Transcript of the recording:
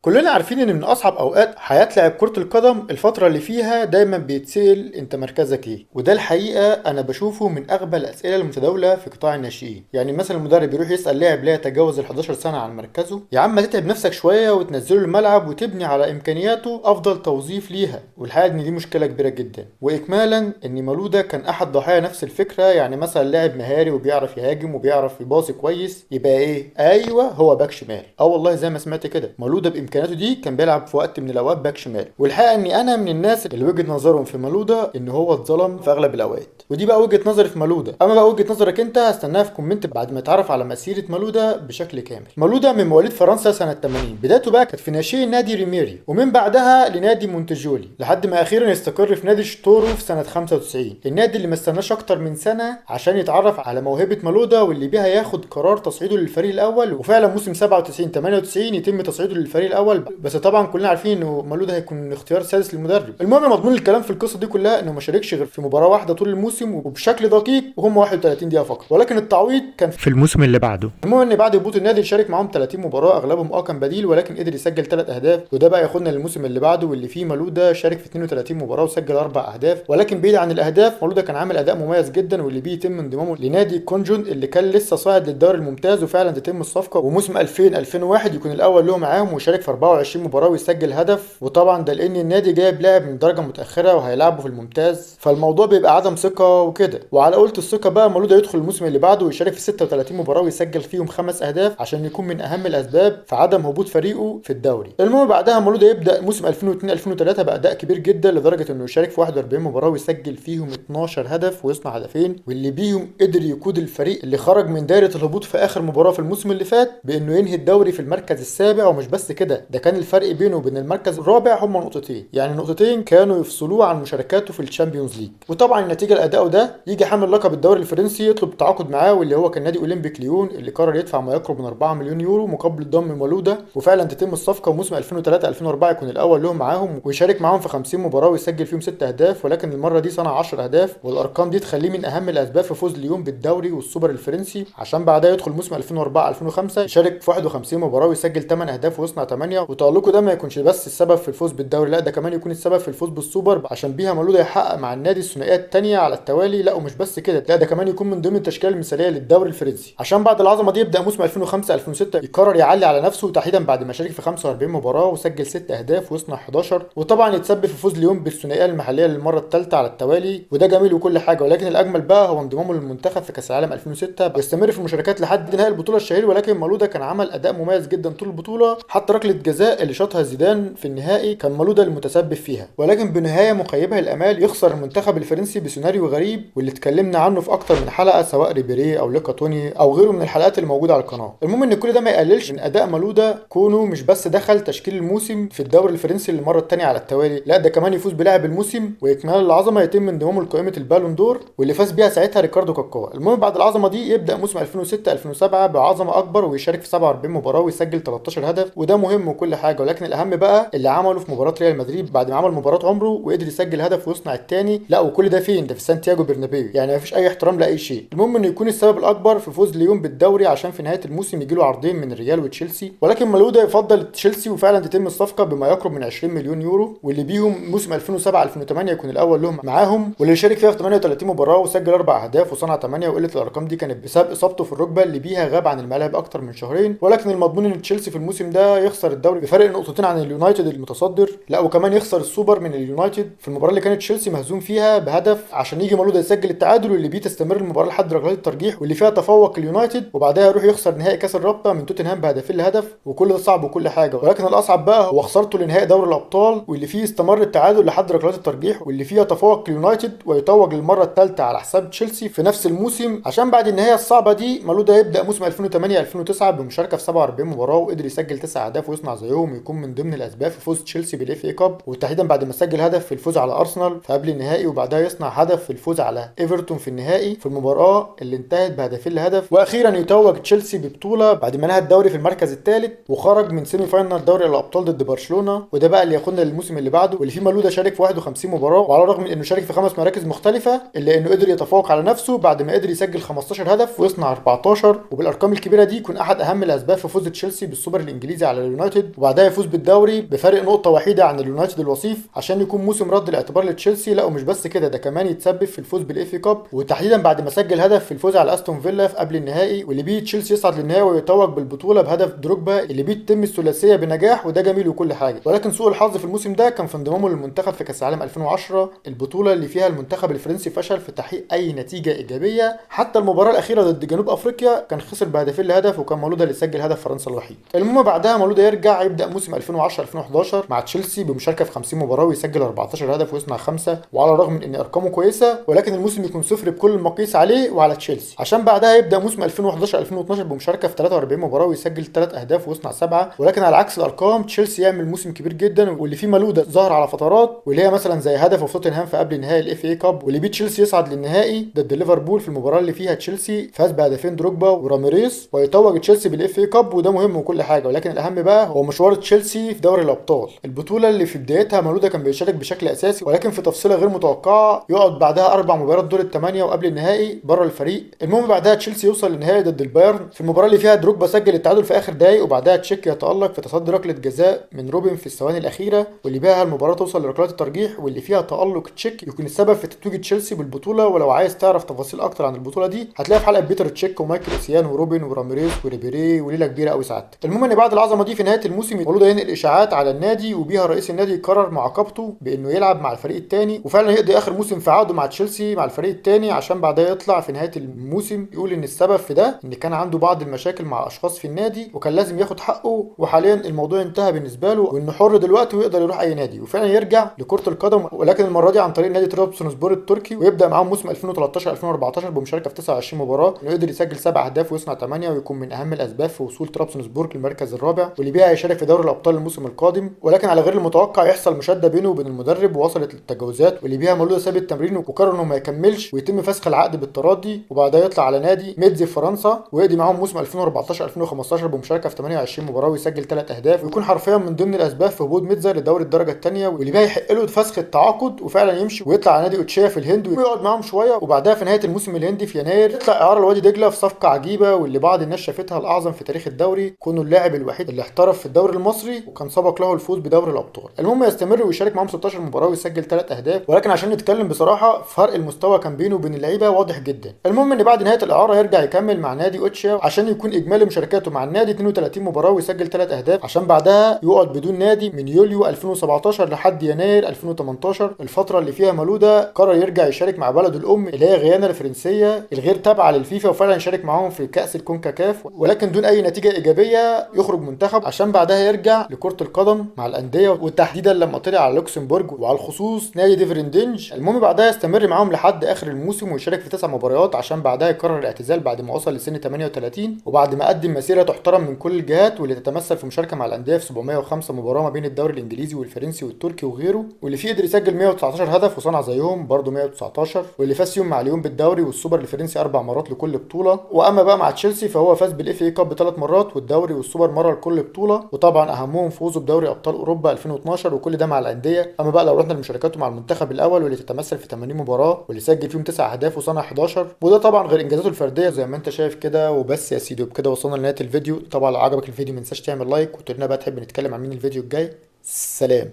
كلنا عارفين ان من اصعب اوقات حياة لاعب كرة القدم الفترة اللي فيها دايما بيتسأل انت مركزك ايه، وده الحقيقة انا بشوفه من اغبى الاسئلة المتداولة في قطاع الناشئين. يعني مثلا المدرب يروح يسأل لاعب لا يتجاوز ال 11 سنة عن مركزه، يا عم تتعب نفسك شوية وتنزله الملعب وتبني على امكانياته افضل توظيف ليها. والحقيقة ان دي مشكلة كبيرة جدا. واكمالا ان مولودة كان احد ضحايا نفس الفكرة. يعني مثلا لاعب مهاري وبيعرف يهاجم وبيعرف يباصي كويس يبقى ايه؟ ايوه هو باك شمال. والله زي ما سمعت كده مولودة بامكانياته دي كان بيلعب في وقت من الاوقات باك شمال. والحقيقه اني انا من الناس اللي وجهه نظرهم في مالودا ان هو اتظلم في اغلب الاوقات، ودي بقى وجهه نظري في مالودا. اما بقى وجهه نظرك انت هستناها في كومنت بعد ما اتعرف على مسيره مالودا بشكل كامل. مالودا من مواليد فرنسا سنه 80. بدايته بقى كانت في ناشئ نادي ريميري، ومن بعدها لنادي مونتجولي، لحد ما اخيرا استقر في نادي شتورو في سنه 95. النادي اللي ما استناش اكتر من سنه عشان يتعرف على موهبه مالودا، واللي بيها ياخد قرار تصعيده للفريق الاول. وفعلا موسم 97 98 يتم تصعيده للفريق الاول. بس طبعا كلنا عارفين انه مولود هيكون اختيار سادس للمدرب. المهم مضمون الكلام في القصه دي كلها انه ما شاركش غير في مباراه واحده طول الموسم وبشكل دقيق، وهم 31 دقيقه فقط، ولكن التعويض كان في الموسم اللي بعده. المهم ان بعد هبوط النادي شارك معاهم 30 مباراه، اغلبهم كان بديل، ولكن قدر يسجل 3 اهداف. وده بقى ياخدنا للموسم اللي بعده واللي فيه مولودا شارك في 32 مباراه وسجل 4 اهداف. ولكن بعيد عن الاهداف مولودا كان عامل اداء مميز جدا، واللي بيه يتم انضمامه لنادي كونجون اللي كان لسه صاعد للدوري الممتاز. وفعلا تتم الصفقه، وموسم 2000 2001 يكون الاول له معاهم ويشارك في 24 مباراه ويسجل هدف. وطبعا ده لان النادي جايب لاعب من درجه متاخره وهيلعبه في الممتاز، فالموضوع بيبقى عدم ثقه وكده. وعلى قولة الثقه بقى مولودا يدخل الموسم اللي بعده ويشارك في 36 مباراه ويسجل فيهم 5 اهداف عشان يكون من اهم الاسباب في عدم هبوط فريقه في الدوري. المهم بعدها مولودا يبدا موسم 2002 2003 باداء كبير جدا، لدرجه انه يشارك في 41 مباراه ويسجل فيهم 12 هدف ويصنع هدفين، واللي بيهم قدر يقود الفريق اللي خرج من دايره الهبوط في اخر مباراه في الموسم اللي فات بانه ينهي الدوري في المركز السابع. ومش بس كده، ده كان الفرق بينه وبين المركز الرابع هم نقطتين، يعني نقطتين كانوا يفصلوه عن مشاركاته في الشامبيونز ليج. وطبعا النتيجه لادائه ده يجي حامل لقب الدوري الفرنسي يطلب التعاقد معاه، واللي هو كان نادي اولمبيك ليون اللي قرر يدفع ما يقرب من 4 مليون يورو مقابل ضم مولودا. وفعلا تتم الصفقه، وموسم 2003 2004 يكون الاول لهم معاهم ويشارك معاهم في 50 مباراه ويسجل فيهم 6 اهداف. ولكن المره دي صنع 10 اهداف، والارقام دي تخليه من اهم الاسباب في فوز ليون بالدوري والسوبر الفرنسي. عشان بعدها يدخل موسم 2004 2005 يشارك في 51 مباراه ويسجل 8 اهداف ويصنع 8. وتألقه ده ما يكونش بس السبب في الفوز بالدوري، لا ده كمان يكون السبب في الفوز بالسوبر، عشان بيها مولودا يحقق مع النادي الثنائيه الثانيه على التوالي. لا ومش بس كده، لا ده كمان يكون من ضمن التشكيله المثاليه للدوري الفرنسي. عشان بعد العظمه دي يبدا موسم 2005 2006 يقرر يعلي على نفسه، تحديدا بعد ما شارك في 45 مباراه وسجل 6 اهداف ويصنع 11. وطبعا يتسبب في فوز ليون بالثنائيه المحليه للمره الثالثه على التوالي، وده جميل وكل حاجه. ولكن الاجمل بقى هو انضمامه للمنتخب في كاس العالم 2006، يستمر في المشاركات لحد نهائي البطوله الشهير. ولكن مولودا كان عمل اداء مميز جدا طول البطوله، حتى ركله جزاء اللي شاطها زيدان في النهائي كان مولودا المتسبب فيها. ولكن بنهايه مخيبه الامال يخسر المنتخب الفرنسي بسيناريو غريب، واللي اتكلمنا عنه في اكتر من حلقه سواء ريبيري او لوكا توني او غيره من الحلقات اللي موجوده على القناه. المهم ان كل ده ما يقللش من اداء مولودا، كونه مش بس دخل تشكيل الموسم في الدوري الفرنسي للمره الثانيه على التوالي، لا ده كمان يفوز بلاعب الموسم. واكمال العظمه يتم انضمامه لقائمه البالون دور واللي فاز بيها ساعتها ريكاردو كاكا. المهم بعد العظمه دي يبدا موسم 2006 2007 بعظمه اكبر ويشارك في 47 مباراه ويسجل 13 هدف، وده مهم وكل حاجه. ولكن الاهم بقى اللي عمله في مباراه ريال مدريد بعد ما عمل مباراه عمره وقدر يسجل هدف ويصنع الثاني. لا وكل ده فين؟ ده في سانتياغو برنابيو، يعني مفيش اي احترام لاي شيء. المهم انه يكون السبب الاكبر في فوز ليون بالدوري، عشان في نهايه الموسم يجي له عرضين من الريال وتشيلسي. ولكن مولودا يفضل تشيلسي، وفعلا تتم الصفقه بما يقرب من 20 مليون يورو، واللي بيهم موسم 2007 2008 يكون الاول لهم معاهم، واللي شارك فيها في 38 مباراه وسجل 4 اهداف وصنع 8. وقله الارقام دي كانت بسبب اصابته في الركبه اللي بيها غاب عن الملاعب اكتر من شهرين. ولكن المضمون ان تشيلسي في الموسم ده يخسر الدوري بفرق نقطتين عن اليونايتد المتصدر، لا وكمان يخسر السوبر من اليونايتد في المباراه اللي كانت تشيلسي مهزوم فيها بهدف، عشان يجي مولودا يسجل التعادل واللي بيه تستمر المباراه لحد ركلات الترجيح واللي فيها تفوق اليونايتد. وبعدها يروح يخسر نهائي كاس الرابطه من توتنهام بهدفين لهدف. وكل ده صعب وكل حاجه، ولكن الاصعب بقى هو خسارته لنهائي دوري الابطال واللي فيه استمر التعادل لحد ركلات الترجيح واللي فيها تفوق اليونايتد ويتوج للمره الثالثه على حساب تشيلسي في نفس الموسم. عشان بعد النهايه الصعبه دي مولودا يبدا موسم 2008 2009 بمشاركه في 47 مباراه وقدر يسجل 9 اهداف ويصنع زيهم، ويكون من ضمن الاسباب في فوز تشيلسي بالاف اي كاب، وتحديدا بعد ما سجل هدف في الفوز على ارسنال في قبل النهائي، وبعدها يصنع هدف في الفوز على ايفرتون في النهائي في المباراه اللي انتهت بهدفين لهدف. واخيرا يتوج تشيلسي ببطوله بعد ما نهى الدوري في المركز الثالث وخرج من سيمي فاينال دوري الابطال ضد برشلونه. وده بقى اللي ياخدنا للموسم اللي بعده واللي فيه مولودا شارك في 51 مباراه، وعلى الرغم من انه شارك في 5 مراكز مختلفه الا انه قدر يتفوق على نفسه بعد ما قدر يسجل 15 هدف ويصنع 14. وبالارقام الكبيره دي يكون احد اهم الاسباب في فوز تشيلسي بالسوبر الانجليزي على اليونايتد اليونايتد، وبعدها يفوز بالدوري بفارق نقطه وحيده عن اليونايتد الوصيف عشان يكون موسم رد الاعتبار لتشيلسي. لا ومش بس كده، ده كمان يتسبب في الفوز بالاف اي كاب، وتحديدا بعد ما سجل هدف في الفوز على استون فيلا في قبل النهائي، واللي بيه تشيلسي يصعد للنهائي ويتوج بالبطوله بهدف دروجبا اللي بيه تتم الثلاثيه بنجاح، وده جميل وكل حاجه. ولكن سوء الحظ في الموسم ده كان في انضمامه للمنتخب في كاس العالم 2010، البطوله اللي فيها المنتخب الفرنسي فشل في تحقيق اي نتيجه ايجابيه. حتى المباراه الاخيره ضد جنوب افريقيا كان خسر بهدفين لهدف، وكان مولودا اللي سجل هدف فرنسا الوحيد. المهم بعدها مولودا يرجع يبدا موسم 2010 2011 مع تشيلسي بمشاركه في 50 مباراه ويسجل 14 هدف ويصنع 5، وعلى الرغم من ان ارقامه كويسه ولكن الموسم يكون صفر بكل المقاييس عليه وعلى تشيلسي. عشان بعدها يبدا موسم 2011 2012 بمشاركه في 43 مباراه ويسجل 3 اهداف ويصنع 7، ولكن على عكس الارقام تشيلسي يعمل موسم كبير جدا واللي فيه مولودا ظهر على فترات، واللي هي مثلا زي هدفه في توتنهام في قبل نهائي الاف اي كاب، واللي بيه تشيلسي يصعد للنهائي ضد ليفربول في المباراه اللي فيها تشيلسي فاز بهدفين دروجبا وراميريز ويتوج تشيلسي بالاف اي كاب، وده مهم وكل حاجه. ولكن الاهم بقى هو مشوار تشيلسي في دوري الابطال، البطوله اللي في بدايتها مولودا كان بيشارك بشكل اساسي، ولكن في تفصيله غير متوقعه يقعد بعدها 4 مباريات دور الثمانيه وقبل النهائي بره الفريق. المهم بعدها تشيلسي يوصل للنهائي ضد البايرن في المباراه اللي فيها دروجبا سجل التعادل في اخر دقايق، وبعدها تشيك يتالق في تصدي ركله جزاء من روبن في الثواني الاخيره، واللي بيها المباراه توصل لركلات الترجيح، واللي فيها تالق تشيك يكون السبب في تتويج تشيلسي بالبطوله. ولو عايز تعرف تفاصيل اكتر عن البطوله دي هتلاقيها في حلقه بيتر تشيك ومايكل اسيان وروبن وراميريز وريبيري وليله كبيره قوي سعادتك. المهم ان بعد العظمه دي في نهايه الموسم مولودا ينقل اشاعات على النادي، وبيها رئيس النادي يقرر معاقبته بانه يلعب مع الفريق الثاني، وفعلا يقضي اخر موسم في عقده مع تشيلسي مع الفريق الثاني، عشان بعدها يطلع في نهايه الموسم يقول ان السبب في ده ان كان عنده بعض المشاكل مع اشخاص في النادي وكان لازم ياخد حقه، وحاليا الموضوع انتهى بالنسبه له وانه حر دلوقتي ويقدر يروح اي نادي، وفعلا يرجع لكره القدم، ولكن المره دي عن طريق نادي ترابزونسبور التركي، ويبدا معاهم موسم 2013 2014 بمشاركه في 29 مباراه، انه قدر يسجل 7 اهداف ويصنع 8، ويكون من اهم الاسباب في وصول ترابزونسبور للمركز الرابع، واللي بيها هيشارك في دوري الابطال الموسم القادم. ولكن على غير المتوقع يحصل مشاده بينه وبين المدرب ووصلت للتجاوزات، واللي بيها مولودا ساب التمرين وقرر انه ما يكملش ويتم فسخ العقد بالتراضي، وبعدها يطلع على نادي ميدزي في فرنسا ويقضي معاهم موسم 2014 2015 بمشاركه في 28 مباراه ويسجل 3 اهداف، ويكون حرفيا من ضمن الاسباب في هبوط ميدزا لدوري الدرجه الثانيه، واللي بيها يحق له فسخ التعاقد وفعلا يمشي ويطلع على نادي اوتشيا في الهند ويقعد معاهم شويه، وبعدها في نهايه الموسم الهندي في يناير يطلع اعاره لوادي دجله في صفقه عجيبه، واللي بعض الناس شافتها الاعظم في تاريخ الدوري، كونه اللاعب الوحيد اللي احترف في الدوري المصري وكان سبق له الفوز بدوري الابطال. المهم يستمر ويشارك معاهم 16 مباراه ويسجل 3 اهداف، ولكن عشان نتكلم بصراحه فرق المستوى كان بينه وبين اللعيبه واضح جدا. المهم ان بعد نهايه الاعاره يرجع يكمل مع نادي اوتشيا عشان يكون اجمالي مشاركاته مع النادي 32 مباراه ويسجل 3 اهداف، عشان بعدها يقعد بدون نادي من يوليو 2017 لحد يناير 2018، الفتره اللي فيها مولودا قرر يرجع يشارك مع بلده الام اللي هي غيانا الفرنسيه الغير تابعه للفيفا، وفعلا يشارك معاهم في كاس الكونكاكاف، ولكن دون اي نتيجه ايجابيه يخرج منتخب، عشان بعدها يرجع لكره القدم مع الانديه وتحديدا لما طلع على لوكسمبورج وعلى الخصوص نادي ديفرندنج. المهم بعدها يستمر معاهم لحد اخر الموسم ويشارك في 9 مباريات، عشان بعدها يقرر الاعتزال بعد ما وصل لسن 38، وبعد ما قدم مسيره تحترم من كل الجهات واللي تتمثل في مشاركه مع الانديه في 705 مباراه ما بين الدوري الانجليزي والفرنسي والتركي وغيره، واللي فيه قدر يسجل 119 هدف وصنع زيهم برضه 119، واللي فاز يوم مع ليون بالدوري والسوبر الفرنسي 4 مرات لكل بطوله. واما بقى مع تشيلسي فهو فاز بالاف اي كاب 3 مرات والدوري والسوبر مره لكل بطوله، وطبعا اهمهم فوزه بدوري ابطال اوروبا 2012، وكل ده مع الانديه. اما بقى لو رحنا لمشاركاته مع المنتخب الاول واللي تتمثل في 80 مباراه واللي سجل فيهم 9 اهداف وصنع 11، وده طبعا غير انجازاته الفرديه زي ما انت شايف كده. وبس يا سيدي وبكده وصلنا لنهايه الفيديو. طبعا لو عجبك الفيديو ما تنساش تعمل لايك، وتقول لنا بقى تحب نتكلم عن مين الفيديو الجاي. سلام.